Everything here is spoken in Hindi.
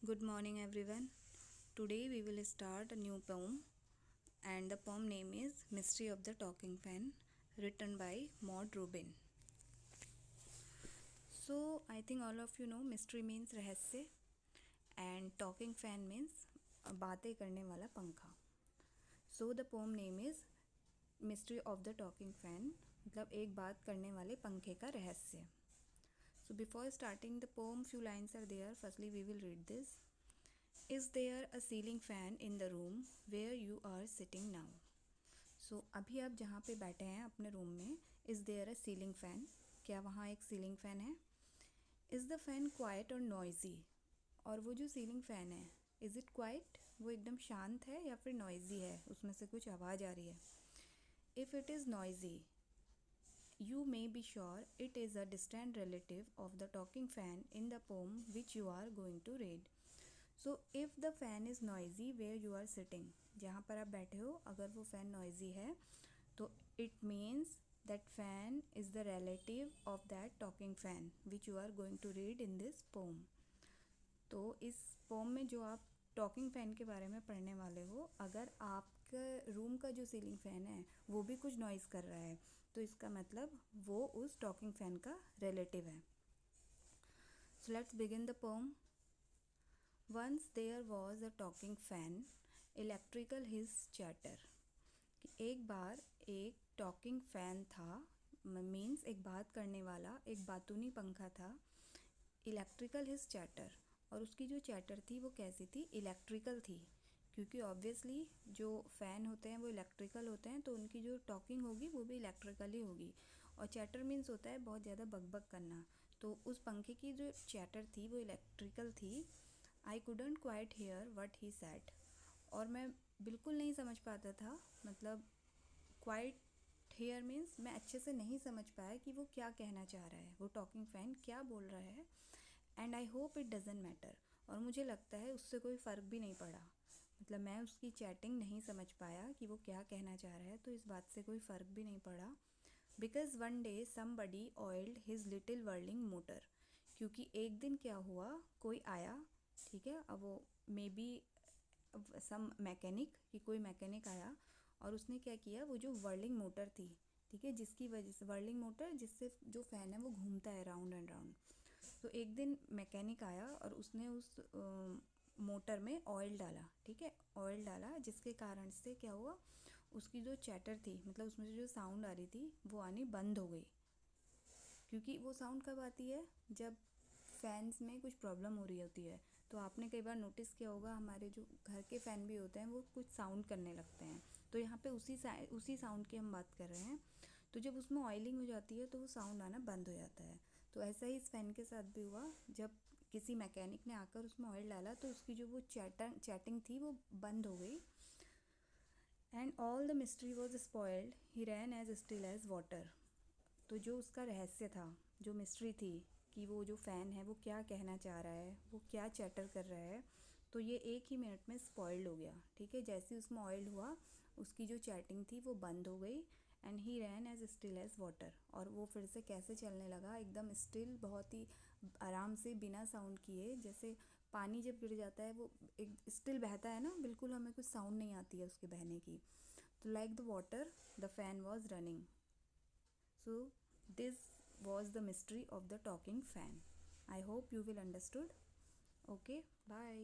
Good morning, everyone. Today we will start a new poem, and the poem name is Mystery of the Talking Fan, written by Maud Rubin. So, I think all of you know mystery means रहस्य and talking fan means बातें करने वाला पंखा. So, the poem name is Mystery of the Talking Fan, मतलब एक बात करने वाले पंखे का रहस्य. So, before starting the poem, few lines are there. Firstly, we will read this. Is there a ceiling fan in the room where you are sitting now? So अभी आप जहाँ पे बैठे हैं अपने रूम में, is there a ceiling fan? क्या वहाँ एक सीलिंग फ़ैन है? Is the fan quiet or noisy? और वो जो सीलिंग फ़ैन है, is it quiet? वो एकदम शांत है या फिर noisy है, उसमें से कुछ आवाज़ आ रही है? If it is noisy, you may be sure it is a distant relative of the talking fan in the poem which you are going to read. So if the fan is noisy where you are sitting, जहाँ पर आप बैठे हो अगर वो फ़ैन नॉइज़ी है तो it means that fan is the relative of that talking fan which you are going to read in this poem. तो इस पोम में जो आप टॉकिंग फ़ैन के बारे में पढ़ने वाले हो, अगर आपके रूम का जो सीलिंग फ़ैन है वो भी कुछ नॉइज़ कर रहा है तो इसका मतलब वो उस टॉकिंग फ़ैन का रिलेटिव है. So let's begin the pome. Once there was a talking fan, electrical his chatter. कि एक बार एक टॉकिंग फ़ैन था, मीन्स एक बात करने वाला एक बातूनी पंखा था. इलेक्ट्रिकल हिज चैटर, और उसकी जो चैटर थी वो कैसी थी? इलेक्ट्रिकल थी, क्योंकि ऑब्वियसली जो फ़ैन होते हैं वो इलेक्ट्रिकल होते हैं तो उनकी जो टॉकिंग होगी वो भी इलेक्ट्रिकल ही होगी. और चैटर मीन्स होता है बहुत ज़्यादा बकबक करना, तो उस पंखे की जो चैटर थी वो इलेक्ट्रिकल थी. I couldn't quite hear what he said. और मैं बिल्कुल नहीं समझ पाता था, मतलब क्वाइट हेयर मीन्स मैं अच्छे से नहीं समझ पाया कि वो क्या कहना चाह रहा है, वो टॉकिंग फ़ैन क्या बोल रहा है. And I hope it doesn't matter, और मुझे लगता है उससे कोई फ़र्क भी नहीं पड़ा, मतलब मैं उसकी चैटिंग नहीं समझ पाया कि वो क्या कहना चाह रहा है, तो इस बात से कोई फ़र्क भी नहीं पड़ा. Because one day somebody oiled his little whirling motor. क्योंकि एक दिन क्या हुआ, कोई आया, ठीक है, अब वो मे बी सम मैकेनिक, कि कोई मैकेनिक आया और उसने क्या किया, वो जो वर्लिंग मोटर थी, ठीक है, जिसकी वजह से वर्लिंग मोटर जिससे जो फ़ैन है वो घूमता है राउंड एंड राउंड. तो एक दिन मैकेनिक आया और उसने उस मोटर में ऑयल डाला, ठीक है, ऑयल डाला, जिसके कारण से क्या हुआ, उसकी जो चैटर थी, मतलब उसमें से जो साउंड आ रही थी वो आनी बंद हो गई. क्योंकि वो साउंड कब आती है, जब फैंस में कुछ प्रॉब्लम हो रही होती है. तो आपने कई बार नोटिस किया होगा, हमारे जो घर के फ़ैन भी होते हैं वो कुछ साउंड करने लगते हैं, तो यहाँ पे उसी साउंड की हम बात कर रहे हैं. तो जब उसमें ऑयलिंग हो जाती है तो वो साउंड आना बंद हो जाता है. तो ऐसा ही इस फ़ैन के साथ भी हुआ, जब किसी मैकेनिक ने आकर उसमें ऑयल डाला तो उसकी जो वो चैटिंग थी वो बंद हो गई. And all the mystery was spoiled, he ran as still as water. तो जो उसका रहस्य था, जो मिस्ट्री थी कि वो जो फ़ैन है वो क्या कहना चाह रहा है, वो क्या चैटर कर रहा है, तो ये एक ही मिनट में स्पॉइल्ड हो गया, ठीक है. जैसे उसमें ऑयल हुआ उसकी जो चैटिंग थी वो बंद हो गई. And he ran as still as water, और वो फिर से कैसे चलने लगा, एकदम स्टिल, बहुत ही आराम से, बिना साउंड किए. जैसे पानी जब गिर जाता है वो एक स्टिल बहता है ना, बिल्कुल हमें कुछ साउंड नहीं आती है उसके बहने की. तो like the water the fan was running. So this was the mystery of the talking fan. I hope you will understood. Okay, bye.